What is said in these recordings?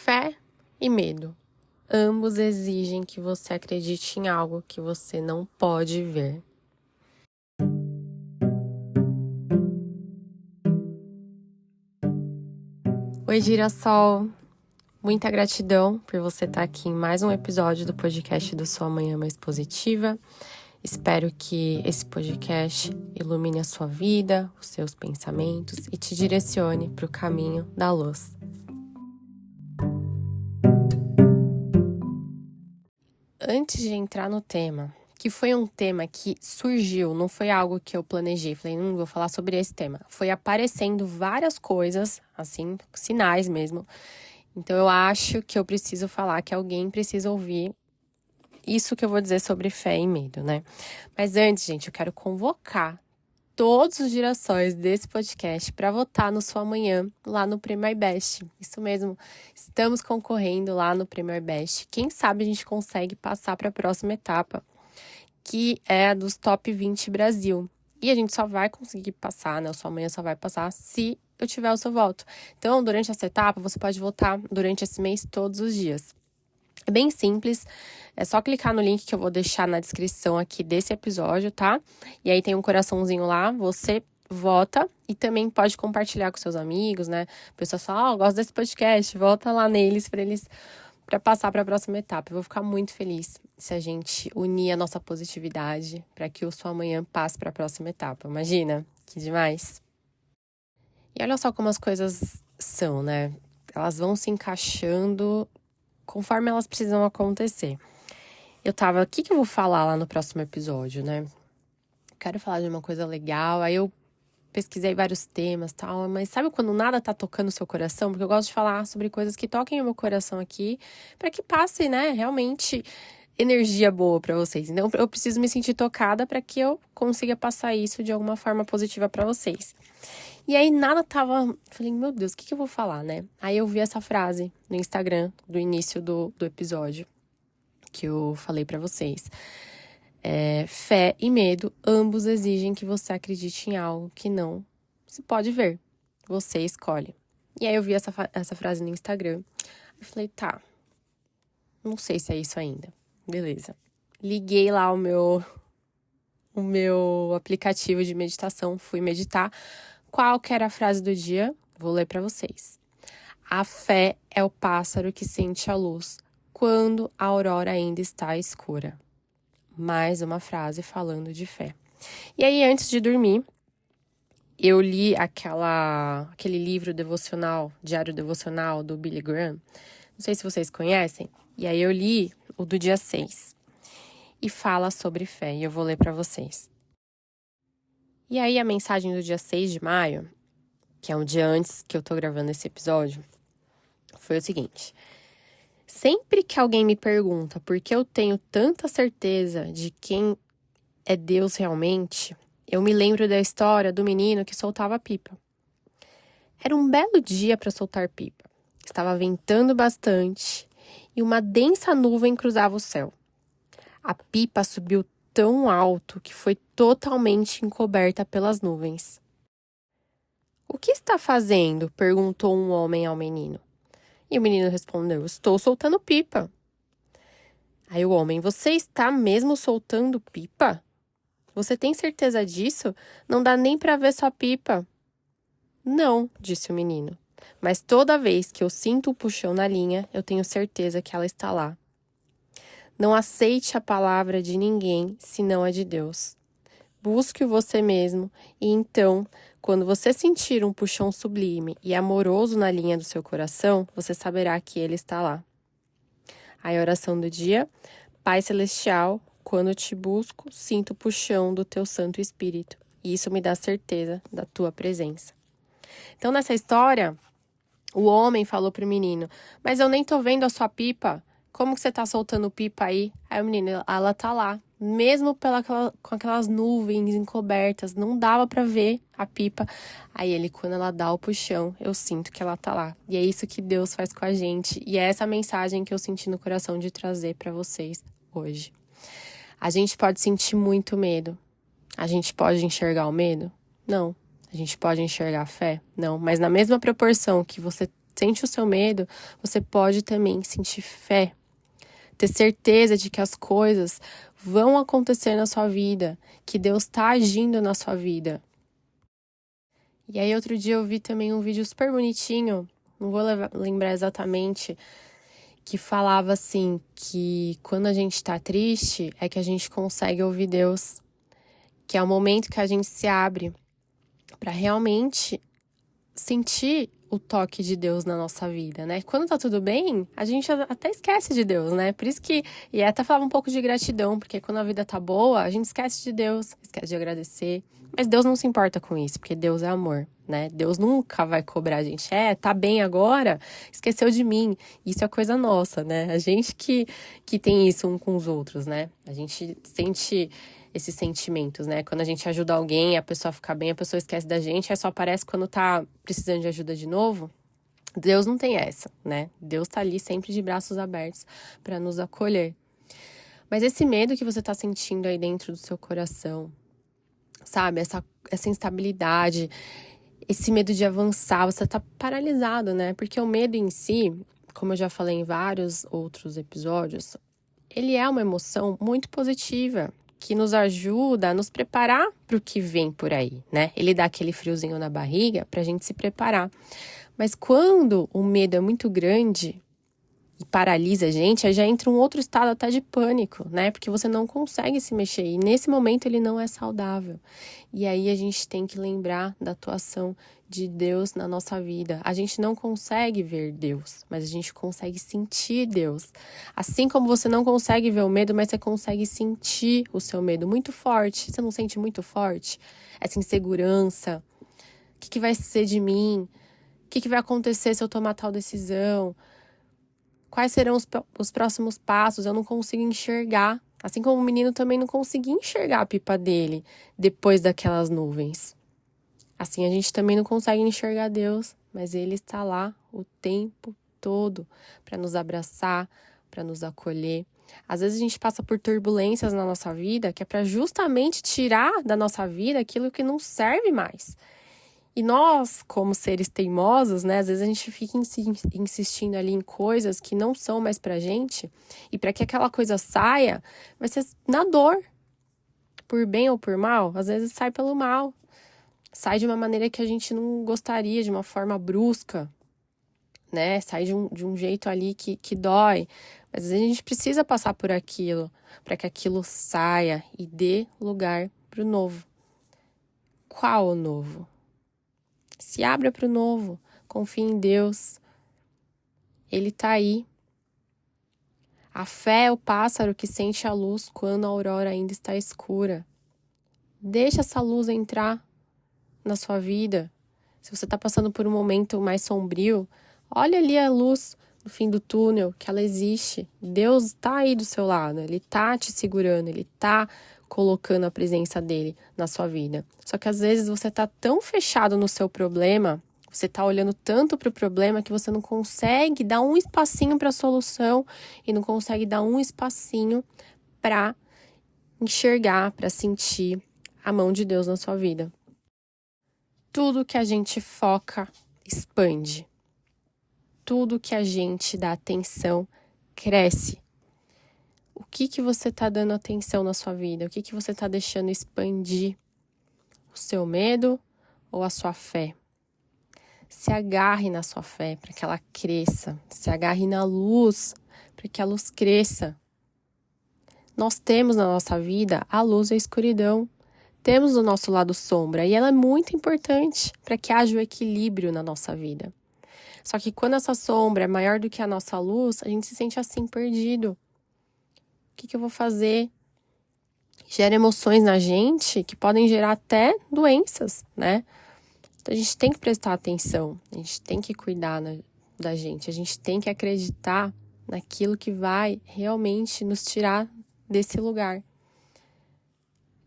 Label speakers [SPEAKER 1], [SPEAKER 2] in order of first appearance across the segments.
[SPEAKER 1] Fé e medo. Ambos exigem que você acredite em algo que você não pode ver. Oi, Girassol! Muita gratidão por você estar aqui em mais um episódio do podcast do Sua Manhã Mais Positiva. Espero que esse podcast ilumine a sua vida, os seus pensamentos e te direcione para o caminho da luz. Antes de entrar no tema, que foi um tema que surgiu, não foi algo que eu planejei, falei, não vou falar sobre esse tema. Foi aparecendo várias coisas, assim, sinais mesmo. Então eu acho que eu preciso falar, que alguém precisa ouvir isso que eu vou dizer sobre fé e medo, né? Mas antes, gente, eu quero convocar todos os girassóis desse podcast para votar no Sua Manhã, lá no Prêmio iBest. Isso mesmo, estamos concorrendo lá no Prêmio iBest. Quem sabe a gente consegue passar para a próxima etapa, que é a dos Top 20 Brasil. E a gente só vai conseguir passar, né? O Sua Manhã só vai passar se eu tiver o seu voto. Então, durante essa etapa, você pode votar durante esse mês todos os dias. É bem simples, é só clicar no link que eu vou deixar na descrição aqui desse episódio, tá? E aí tem um coraçãozinho lá, você vota e também pode compartilhar com seus amigos, né? A pessoa fala, eu gosto desse podcast, volta lá neles para passar para a próxima etapa. Eu vou ficar muito feliz se a gente unir a nossa positividade para que o Sua Manhã passe para a próxima etapa. Imagina, que demais! E olha só como as coisas são, né? Elas vão se encaixando conforme elas precisam acontecer. O que eu vou falar lá no próximo episódio, né? Quero falar de uma coisa legal, aí eu pesquisei vários temas e tal, mas sabe quando nada tá tocando o seu coração? Porque eu gosto de falar sobre coisas que toquem o meu coração aqui, para que passe, né, realmente energia boa para vocês. Então, eu preciso me sentir tocada para que eu consiga passar isso de alguma forma positiva para vocês. E aí nada tava... Falei, meu Deus, o que eu vou falar, né? Aí eu vi essa frase no Instagram, do início do episódio, que eu falei pra vocês. Fé e medo, ambos exigem que você acredite em algo que não se pode ver. Você escolhe. E aí eu vi essa frase no Instagram. Eu falei, tá, não sei se é isso ainda. Beleza. Liguei lá o meu aplicativo de meditação, fui meditar. Qual que era a frase do dia? Vou ler para vocês. A fé é o pássaro que sente a luz quando a aurora ainda está escura. Mais uma frase falando de fé. E aí, antes de dormir, eu li aquele livro devocional, Diário Devocional, do Billy Graham. Não sei se vocês conhecem. E aí eu li o do dia 6. E fala sobre fé. E eu vou ler para vocês. E aí a mensagem do dia 6 de maio, que é um dia antes que eu tô gravando esse episódio, foi o seguinte. Sempre que alguém me pergunta por que eu tenho tanta certeza de quem é Deus realmente, eu me lembro da história do menino que soltava pipa. Era um belo dia para soltar pipa. Estava ventando bastante e uma densa nuvem cruzava o céu. A pipa subiu tão alto que foi totalmente encoberta pelas nuvens. O que está fazendo? Perguntou um homem ao menino. E o menino respondeu, estou soltando pipa. Aí o homem, você está mesmo soltando pipa? Você tem certeza disso? Não dá nem para ver sua pipa. Não, disse o menino. Mas toda vez que eu sinto o puxão na linha, eu tenho certeza que ela está lá. Não aceite a palavra de ninguém, senão a de Deus. Busque-o você mesmo e então, quando você sentir um puxão sublime e amoroso na linha do seu coração, você saberá que ele está lá. Aí a oração do dia, Pai Celestial, quando eu te busco, sinto o puxão do teu Santo Espírito. E isso me dá certeza da tua presença. Então, nessa história, o homem falou pro menino, mas eu nem tô vendo a sua pipa. Como que você tá soltando pipa aí? Aí o menino, ela tá lá. Mesmo com aquelas nuvens encobertas, não dava pra ver a pipa. Aí ele, quando ela dá o puxão, eu sinto que ela tá lá. E é isso que Deus faz com a gente. E é essa mensagem que eu senti no coração de trazer pra vocês hoje. A gente pode sentir muito medo. A gente pode enxergar o medo? Não. A gente pode enxergar a fé? Não. Mas na mesma proporção que você sente o seu medo, você pode também sentir fé. Ter certeza de que as coisas vão acontecer na sua vida, que Deus está agindo na sua vida. E aí, outro dia eu vi também um vídeo super bonitinho, não vou lembrar exatamente, que falava assim, que quando a gente tá triste, é que a gente consegue ouvir Deus, que é o momento que a gente se abre para realmente sentir o toque de Deus na nossa vida, né? Quando tá tudo bem, a gente até esquece de Deus, né? Por isso que, e até falava um pouco de gratidão, porque quando a vida tá boa, a gente esquece de Deus, esquece de agradecer. Mas Deus não se importa com isso, porque Deus é amor, né? Deus nunca vai cobrar a gente. Tá bem agora, esqueceu de mim. Isso é coisa nossa, né? A gente que tem isso um com os outros, né? A gente sente esses sentimentos, né? Quando a gente ajuda alguém, a pessoa fica bem, a pessoa esquece da gente, aí só aparece quando tá precisando de ajuda de novo. Deus não tem essa, né? Deus tá ali sempre de braços abertos para nos acolher. Mas esse medo que você tá sentindo aí dentro do seu coração, sabe? Essa instabilidade, esse medo de avançar, você tá paralisado, né? Porque o medo em si, como eu já falei em vários outros episódios, ele é uma emoção muito positiva, que nos ajuda a nos preparar para o que vem por aí, né? Ele dá aquele friozinho na barriga para a gente se preparar. Mas quando o medo é muito grande e paralisa a gente, aí já entra um outro estado até de pânico, né? Porque você não consegue se mexer e nesse momento ele não é saudável. E aí a gente tem que lembrar da atuação de Deus na nossa vida. A gente não consegue ver Deus, mas a gente consegue sentir Deus. Assim como você não consegue ver o medo, mas você consegue sentir o seu medo muito forte. Você não sente muito forte? Essa insegurança. O que vai ser de mim? O que vai acontecer se eu tomar tal decisão? Quais serão os próximos passos? Eu não consigo enxergar. Assim como o menino também não conseguia enxergar a pipa dele depois daquelas nuvens. Assim a gente também não consegue enxergar Deus, mas Ele está lá o tempo todo para nos abraçar, para nos acolher. Às vezes a gente passa por turbulências na nossa vida que é para justamente tirar da nossa vida aquilo que não serve mais. E nós, como seres teimosos, né, às vezes a gente fica insistindo ali em coisas que não são mais pra gente, e para que aquela coisa saia, vai ser na dor, por bem ou por mal, às vezes sai pelo mal, sai de uma maneira que a gente não gostaria, de uma forma brusca, né, sai de um jeito ali que dói, mas às vezes a gente precisa passar por aquilo, para que aquilo saia e dê lugar pro novo. Qual o novo? Se abra para o novo, confie em Deus. Ele está aí. A fé é o pássaro que sente a luz quando a aurora ainda está escura. Deixa essa luz entrar na sua vida. Se você está passando por um momento mais sombrio, olha ali a luz no fim do túnel, que ela existe. Deus está aí do seu lado, Ele está te segurando, Ele está colocando a presença dele na sua vida. Só que às vezes você tá tão fechado no seu problema, você tá olhando tanto para o problema que você não consegue dar um espacinho para a solução e não consegue dar um espacinho para enxergar, para sentir a mão de Deus na sua vida. Tudo que a gente foca expande. Tudo que a gente dá atenção cresce. O que você está dando atenção na sua vida? O que você está deixando expandir? O seu medo ou a sua fé? Se agarre na sua fé para que ela cresça. Se agarre na luz para que a luz cresça. Nós temos na nossa vida a luz e a escuridão. Temos o nosso lado sombra e ela é muito importante para que haja o equilíbrio na nossa vida. Só que quando essa sombra é maior do que a nossa luz, a gente se sente assim perdido. O que eu vou fazer? Gera emoções na gente que podem gerar até doenças, né? Então a gente tem que prestar atenção, a gente tem que cuidar da gente, a gente tem que acreditar naquilo que vai realmente nos tirar desse lugar.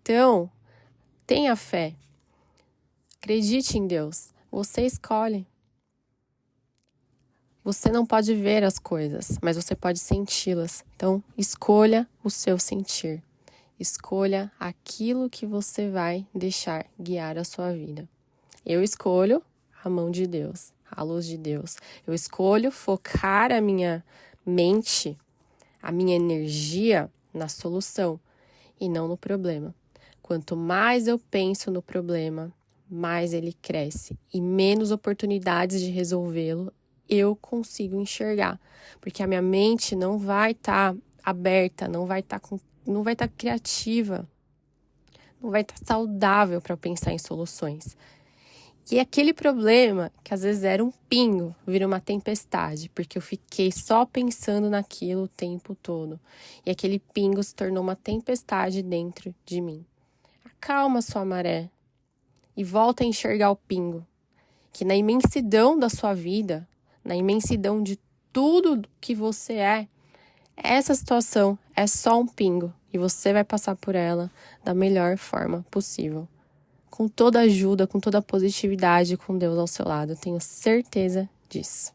[SPEAKER 1] Então, tenha fé, acredite em Deus, você escolhe. Você não pode ver as coisas, mas você pode senti-las. Então, escolha o seu sentir. Escolha aquilo que você vai deixar guiar a sua vida. Eu escolho a mão de Deus. à luz de Deus. Eu escolho focar a minha mente, a minha energia na solução e não no problema. Quanto mais eu penso no problema, mais ele cresce e menos oportunidades de resolvê-lo eu consigo enxergar, porque a minha mente não vai estar aberta, não vai estar criativa, não vai estar saudável para pensar em soluções. E aquele problema, que às vezes era um pingo, vira uma tempestade, porque eu fiquei só pensando naquilo o tempo todo. E aquele pingo se tornou uma tempestade dentro de mim. Acalma sua maré e volta a enxergar o pingo, que na imensidão da sua vida, na imensidão de tudo que você é, essa situação é só um pingo e você vai passar por ela da melhor forma possível. Com toda a ajuda, com toda a positividade, com Deus ao seu lado. Eu tenho certeza disso.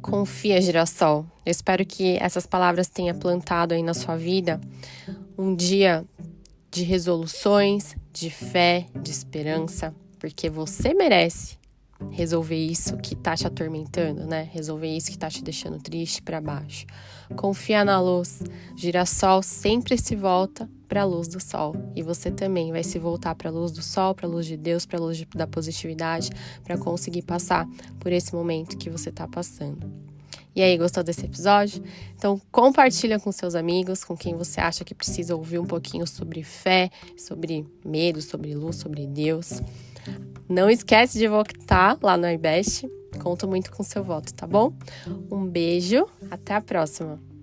[SPEAKER 1] Confia, girassol. Eu espero que essas palavras tenham plantado aí na sua vida um dia de resoluções, de fé, de esperança, porque você merece resolver isso que tá te atormentando, né? Resolver isso que tá te deixando triste para baixo. Confia na luz. Girassol sempre se volta para a luz do sol. E você também vai se voltar para a luz do sol, para a luz de Deus, para a luz da positividade, para conseguir passar por esse momento que você tá passando. E aí, gostou desse episódio? Então, compartilha com seus amigos, com quem você acha que precisa ouvir um pouquinho sobre fé, sobre medo, sobre luz, sobre Deus. Não esquece de votar lá no iBest. Conto muito com seu voto, tá bom? Um beijo, até a próxima!